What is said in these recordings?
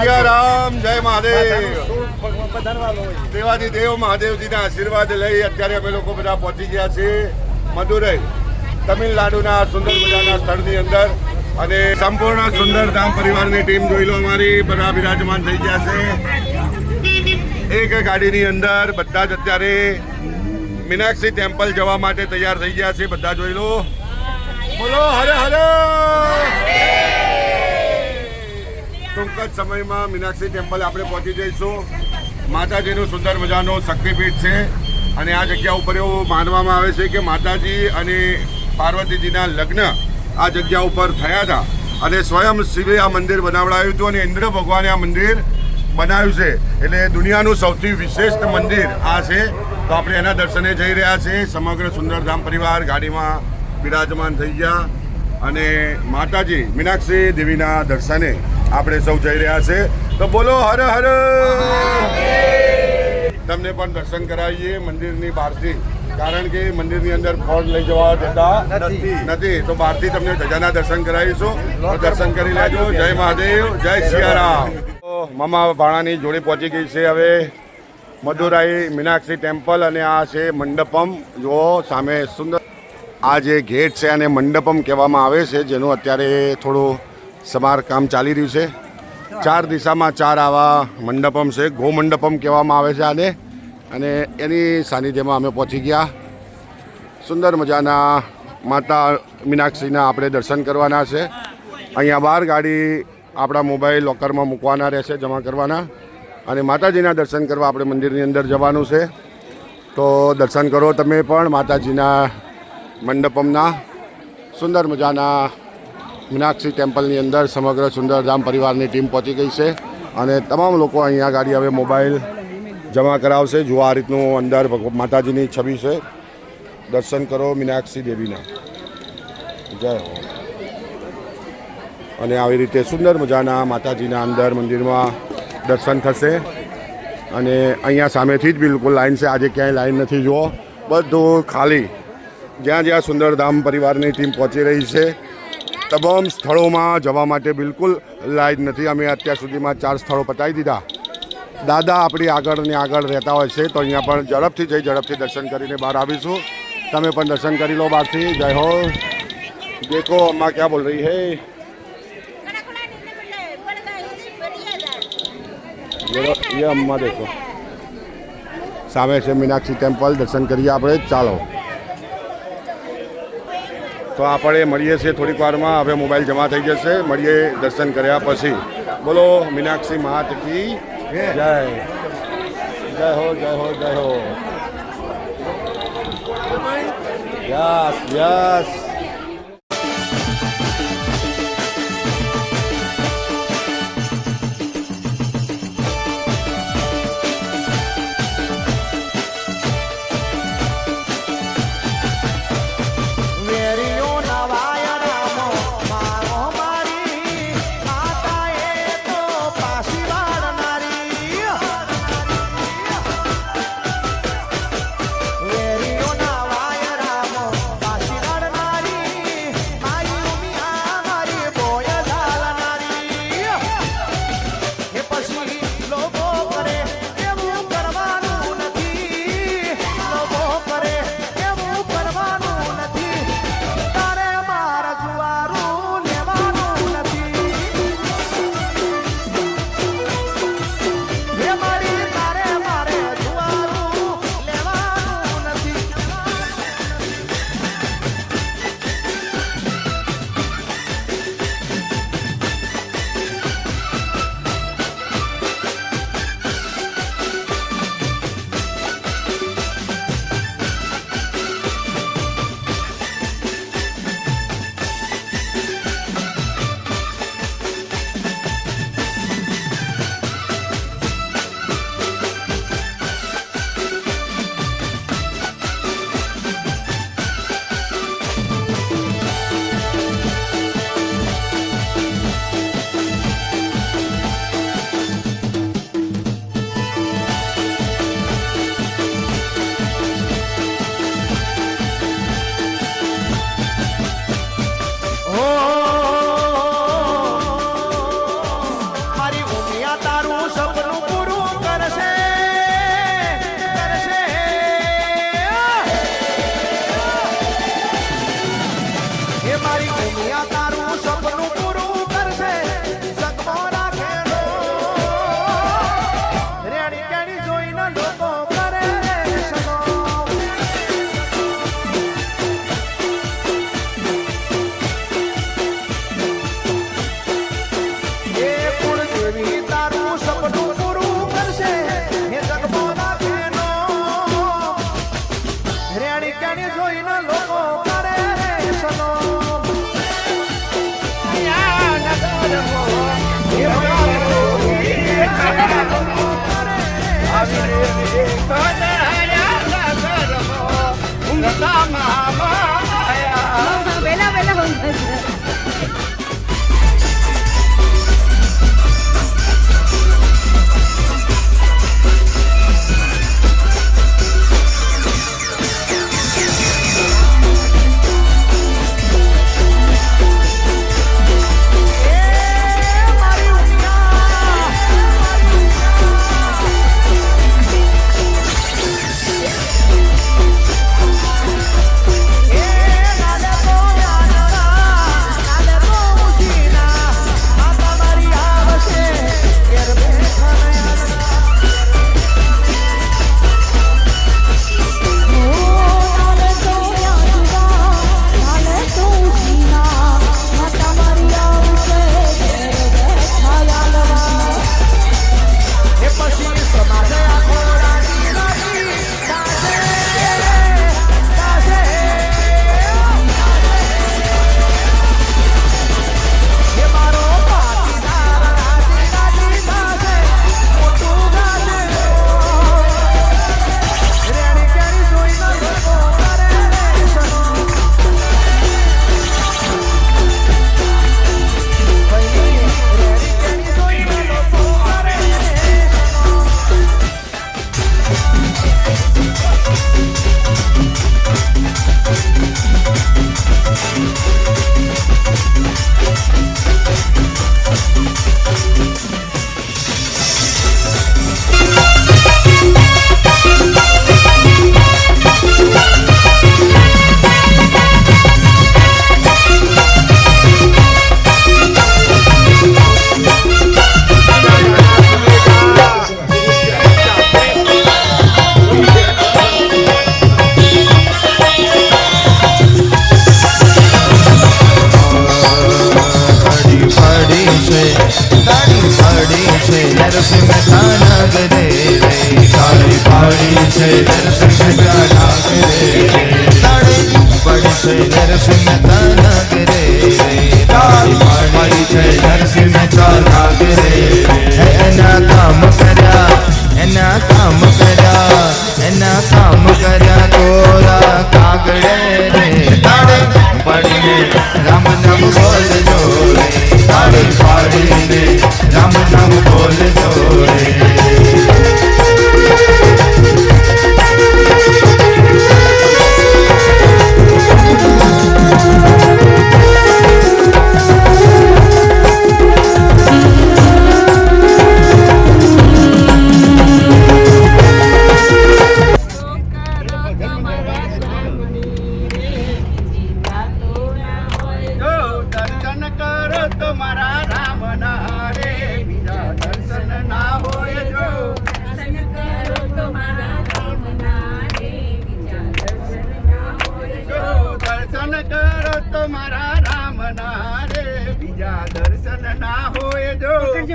સિયારામ, જય મહાદેવ. દેવાથી દેવ મહાદેવજીના આશીર્વાદ લઈ અત્યારે અમે લોકો બધા પહોંચી ગયા છે મદુરાઈ, તમિલનાડુના સુંદર મજાના સ્થળની અંદર. અને સંપૂર્ણ સુંદર ધામ પરિવારની ટીમ જોઈ લો, અમારી બધા બિરાજમાન થઈ ગયા છે એક ગાડીની અંદર. બધા જ અત્યારે મીનાક્ષી ટેમ્પલ જવા માટે તૈયાર થઈ ગયા છે. બધા જોઈ લો, બોલો હરે હરે. ટૂંક જ સમયમાં મીનાક્ષી ટેમ્પલ આપણે પહોંચી જઈશું. માતાજીનું સુંદર મજાનું શક્તિપીઠ છે અને આ જગ્યા ઉપર એવું માનવામાં આવે છે કે માતાજી અને પાર્વતીજીના લગ્ન આ જગ્યા ઉપર થયા હતા અને સ્વયં શિવે આ મંદિર બનાવડાવ્યું હતું અને ઇન્દ્ર ભગવાને આ મંદિર બનાવ્યું છે. એટલે દુનિયાનું સૌથી વિશિષ્ટ મંદિર આ છે. તો આપણે એના દર્શને જઈ રહ્યા છીએ. સમગ્ર સુંદરધામ પરિવાર ગાડીમાં બિરાજમાન થઈ ગયા અને માતાજી મીનાક્ષી દેવીના દર્શને આપણે સૌ જઈ રહ્યા છે. તો બોલો હર હર. તમને પણ દર્શન કરાવીએ મંદિરની બહારથી, કારણ કે મંદિરની અંદર ફોન લઈ જવા દેતા નથી. તો બહારથી તમને ધજાના દર્શન કરાવીશું. તો દર્શન કરી લેજો. જય મહાદેવ, જય સિયારામ. મામા ભાણાની જોડે પહોંચી ગઈ છે હવે મદુરાઈ મીનાક્ષી ટેમ્પલ અને આ છે મંડપમ. જુઓ સામે સુંદર આ જે ગેટ છે અને મંડપમ કહેવામાં આવે છે, જેનું અત્યારે થોડું સમારકામ ચાલી રહ્યું છે. 4 દિશામાં 4 આવા મંડપમ છે. ગો મંડપમ કહેવામાં આવે છે આને. અને એની સાનિધ્યમાં અમે પહોંચી ગયા. સુંદર મજાના માતા મીનાક્ષીના આપણે દર્શન કરવાના છે. અહીંયા બહાર ગાડી આપણા મોબાઈલ લોકરમાં મૂકવાના રહેશે, જમા કરવાના, અને માતાજીના દર્શન કરવા આપણે મંદિરની અંદર જવાનું છે. તો દર્શન કરો તમે પણ માતાજીના મંડપમના. સુંદર મજાના મીનાક્ષી ટેમ્પલની અંદર સમગ્ર સુંદરધામ પરિવારની ટીમ પહોંચી ગઈ છે અને તમામ લોકો અહીંયા ગાડી હવે મોબાઈલ જમા કરાવશે. જુઓ આ રીતનું અંદર માતાજીની છબી છે. દર્શન કરો મીનાક્ષી દેવીના. જય હો. અને આવી રીતે સુંદર મજાના માતાજીના અંદર મંદિરમાં દર્શન થશે. અને અહીંયા સામેથી જ બિલકુલ લાઈન છે. આજે ક્યાંય લાઈન નથી. જુઓ બધું ખાલી. જ્યાં જ્યાં સુંદરધામ પરિવારની ટીમ પહોંચી રહી છે તમામ સ્થળોમાં જવા માટે બિલકુલ લાઈન નથી. અમે અત્યાર સુધીમાં 4 સ્થળો પતાવી દીધા. દાદા આપણી આગળ ને આગળ રહેતા હોય છે, તો અહીંયા પણ ઝડપથી દર્શન કરીને બહાર આવીશું. તમે પણ દર્શન કરી લો બહારથી. જય હો. દેખો અમ્મા ક્યાં બોલ રહી હે. ये अम्मा देखो सामे से मीनाक्षी टेम्पल. दर्शन करिए આપણે. ચાલો તો આપણે મળીએ છીએ થોડીક વારમાં. હવે મોબાઈલ જમા થઈ જશે. મળીએ દર્શન કર્યા પછી. બોલો મીનાક્ષી માત કી જય. જય હો, જય હો, જય હો. Yes yes. વેલા વેલા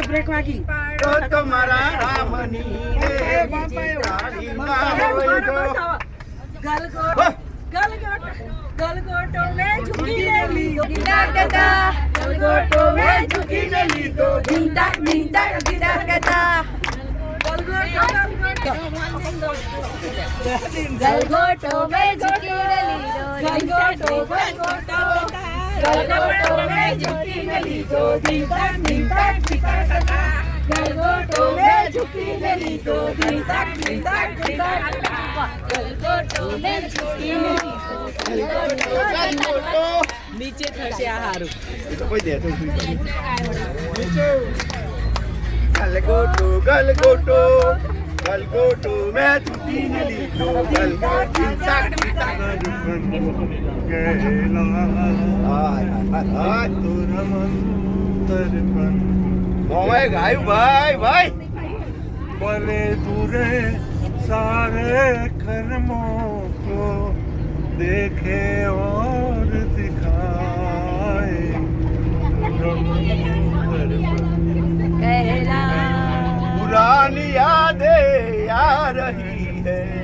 બ્રેક વાગી તો તમારા રામની રે ગલગોટો મેં ઝૂકીને લીધો ગીતા ગલગોટો મેં ઝૂકીને લીધો ગીતા ગીતા ગીતા ગીતા ગલગોટો મેં ઝૂકીને લીધો ગલગોટો ગલગોટો મેં ઝૂકીને લીધો ગીતા ગીતા ગીતા ગીતા ગલગોટો મેં ઝૂકીને લીધો ગીતા ગીતા ગીતા ગલગોટો મેં ઝૂકીને લીધો નીચે થશે આ હારું એ તો કોઈ દે તો ગલગોટો ગલગોટો ગલગોટો મેં ઝૂકીને લીધો ગલગોટો ગીતા ગીતા મોમાય ગાયું ભાઈ ભાઈ बोले दूरे सारे कर्मों को देखे और दिखाए पुरानी यादें आ रही है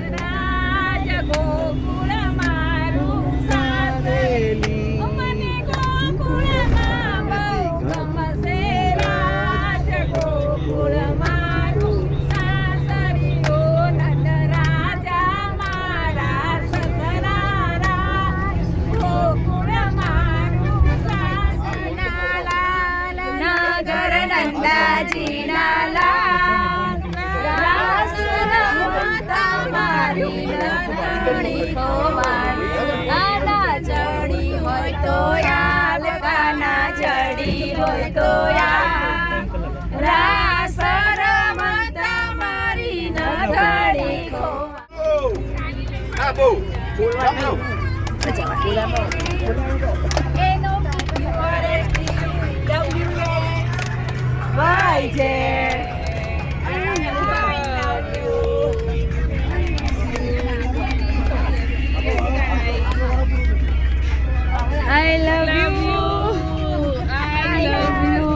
નંદાજીના લાલ રાસ રમતા મારી નંદણી ખોવાણી કાના જડી હોય તો યાલ કાના જડી હોય તો યાલ રાસ રમતા મારી નંદણી ખોવાણી આ બહુ I love you. I love you.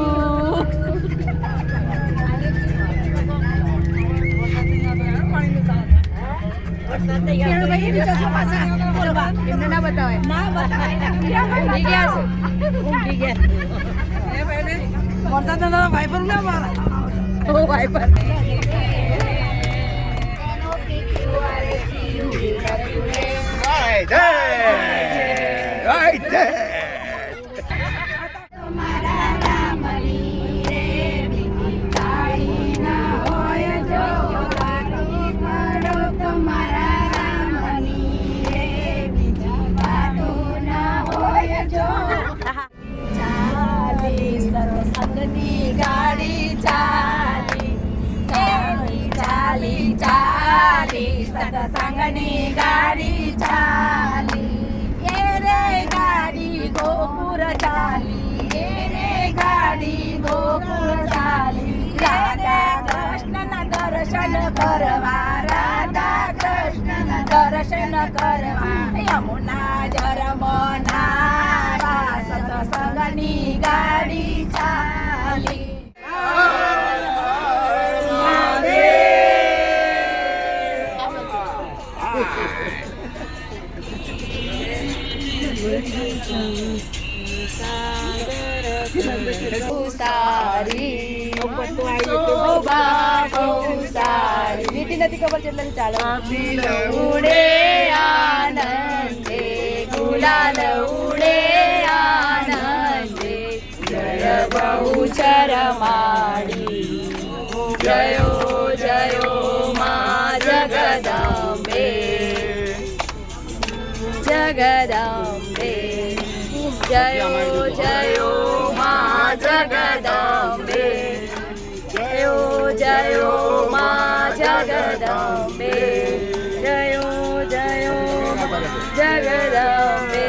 સંગની ગાડી ચાલી ચાલી ચાલી સતસંગની ગાડી ચાલી એ રે ગાડી ગોપુર ચાલી એ રે ગાડી ગોપુર ચાલી રાધા કૃષ્ણના દર્શન કરવા રાધા કૃષ્ણના દર્શન કરવા યમુના જરમના સતસંગની ગાડી ચાલી સારી સારી લીટી નથી ખબર છે એટલે ચાલો ઉડે આનંદે ગુલાલ ઉડે આનંદે જય બહુચર માડી જયો જયો મા જગદંબે જગદંબે જયો જયો મા જગદંબે જયો જયો મા જગદંબે જયો જયો જગદંબે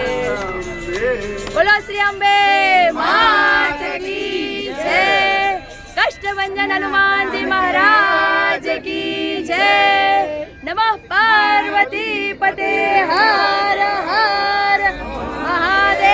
બોલો શ્રી અંબે માત કી જય કષ્ટભંજન હનુમાનજી મહારાજ કી જય નમઃ પાર્વતી પતે હર હર મહાદેવ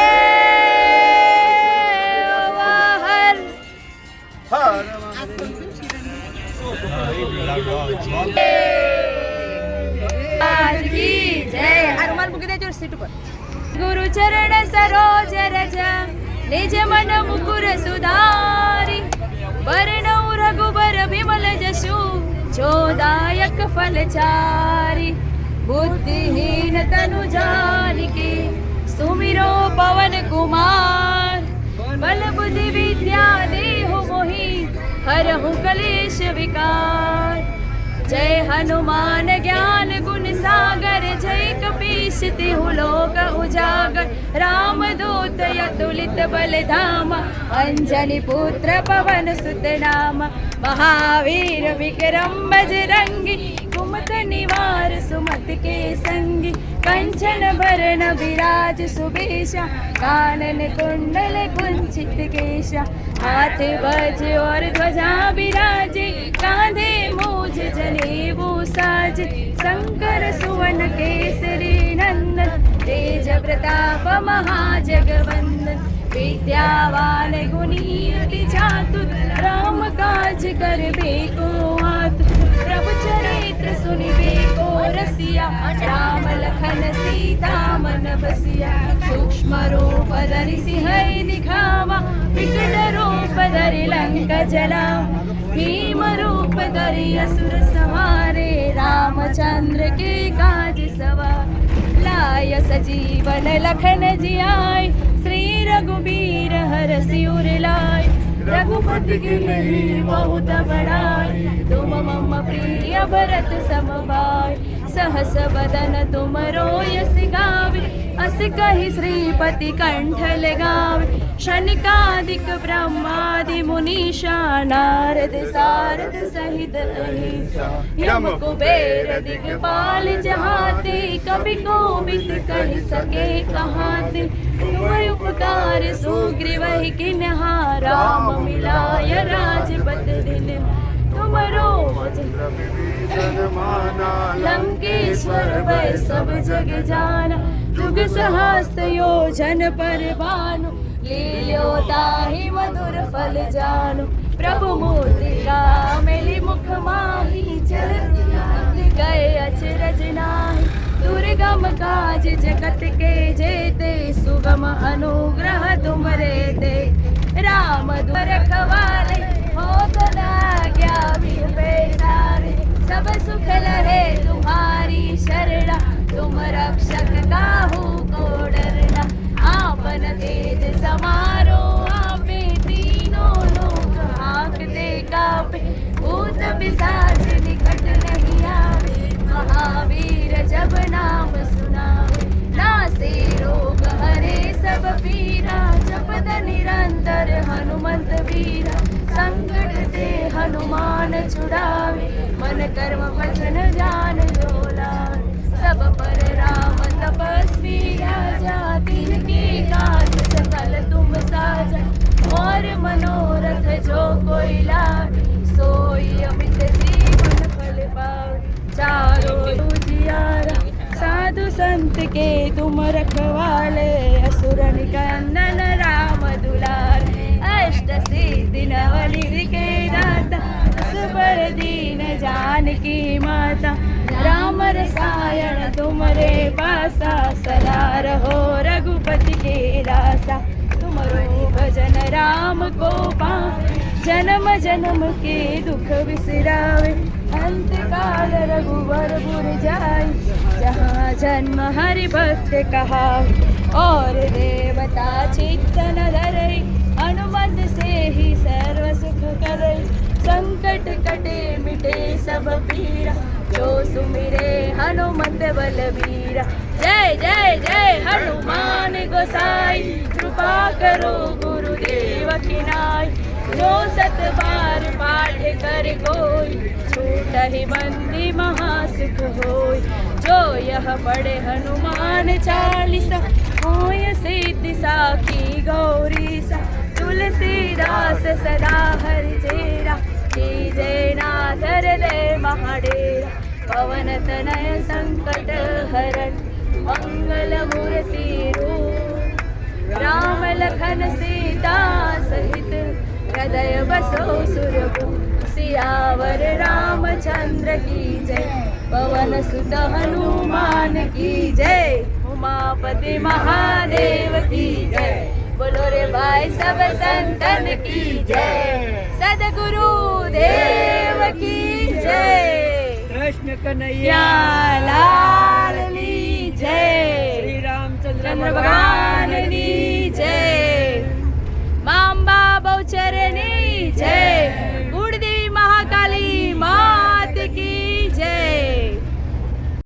ગુરુ ચરણ સરોજ રજ નિજ મન મુકુર સુધારી વર્ણઉ રઘુબર વિમલ જશુ જોદાયક ફલચારી બુદ્ધિહીન તનુ જાનકી સુમિરો પવન કુમાર બલ બુદ્ધિ વિદ્યા દેહુ મોહી હરહુ કલેશ વિકાર जय हनुमान ज्ञान गुण सागर जय कपीश तिहु लोक उजागर राम दूत यतुलित बल धाम अंजनी पुत्र पवन सुत नाम महावीर विक्रम बजरंगी कुमत निवार सुमत के संगी कंचन भरण विराज सुबेशा कानन कुंडल कुंचित केशा हाथ वज और ध्वजा विराजे कांधे मूज जनेऊ साजे शंकर सुवन केसरी नंदन तेज प्रताप महाजगवंदन विद्यावान गुणी अति चातुर राम काज करबे को आतुर प्रभु चरित्र सुनिबे को रसिया राम लखन सीता मन बसिया सूक्ष्म रूप धरि सिंहै दिखावा विकट रूप धरि लंका जलावा भीम रूप धरि असुर संहारे रामचंद्र के काज सवार लाय सजीवन लखन जियाय श्री रघुबीर हरषि उर लाय रघुपति की नहीं बहुत बड़ाई, तुम मम प्रिय भरत सम भाई। सहस बदन तुम रोयस गावे, अस कहि श्रीपति कंठ लगावे। शनिकादिक ब्रह्मादि मुनीषा, नारद सारद सहित अहिसा। यम कुबेर दिगपाल जहाते, कवि कोविद कहि सके कहाते। तुम उपकार सुग्रीव किन्हा, राम मिलाय राजपत दिन। तुम रोज लंकेश्वर भय सब जग जाना, जुग सहस्त्र योजन पर भानु। लील्यो ताहि मधुर फल जानु, प्रभु मुद्रिका मेलि मुख माहि। चलत गए अचरज नाहि, दुर्गम काज जगत के जेते। सुगम अनुग्रह तुमरे ते, राम रखवाले हो सदा क्या बिन पैसारे। सब सुख लहे तुम्हारी शरणा, तुम रक्षक काहू को डरना। आपन तेज समारो आपे, तीनों लोक हांकते कापे। भूत पिशाच निकट नहीं आवे, महावीर जब नाम सुनावे। नासे रोग हरे सब पीरा, जपत निरंतर हनुमंत वीरा। संकट ते हनुमान छुड़ावे, मन कर्म वचन ध्यान जो लावे। सब पर राम तपस्वी राजा, तिनके काज सकल तुम साजा। और मनोरथ जो कोई लावे, सोई अमित जीवन फल पावे। चारों उजियारा साधु संत के तुम रखवाले, असुर निकंदन राम दुलारे। अष्ट सिद्धि नवनिधि के दाता, असबर दीन जानकी माता। राम रसायन तुमरे पासा, सदा रहो रघुपति के दासा। तुमरो भजन राम को पावे, जन्म जन्म के दुख बिसरावे। अंत काल रघुवर पुर जाई, जहाँ जन्म हरि भक्त कहावे। और देवता चित्तन धरई, हनुमत से ही सर्व सुख करई। संकट कटे मिटे सब पीरा, जो सुमिरे हनुमत बलबीरा। जय जय जय हनुमान गोसाई, कृपा करो गुरुदेव की नाई। जो सत बार पाठ कर कोई, छूटहि बंदी महासुख होय। जो यह पढ़े हनुमान चालीसा, होय सिद्धि साखी गौरीसा। तुलसीदास सदा हरि चेरा, जय नाथ हृदय महाडेरा। पवन तनय संकट हरण, मंगल मूर्ति रूप। राम लखन सीता सहित, हृदय बसो सुरभूप। सियावर रामचंद्र की जय, पवन सुत हनुमान की जय। उमापति महादेव की जय, बोलो रे भाई सब संतन की जय। सदगुरु देव की जय। कृष्ण कन्हैया लाल की जय। श्री रामचंद्र चंद्र भगवान की जय। मांबा बहुचरणी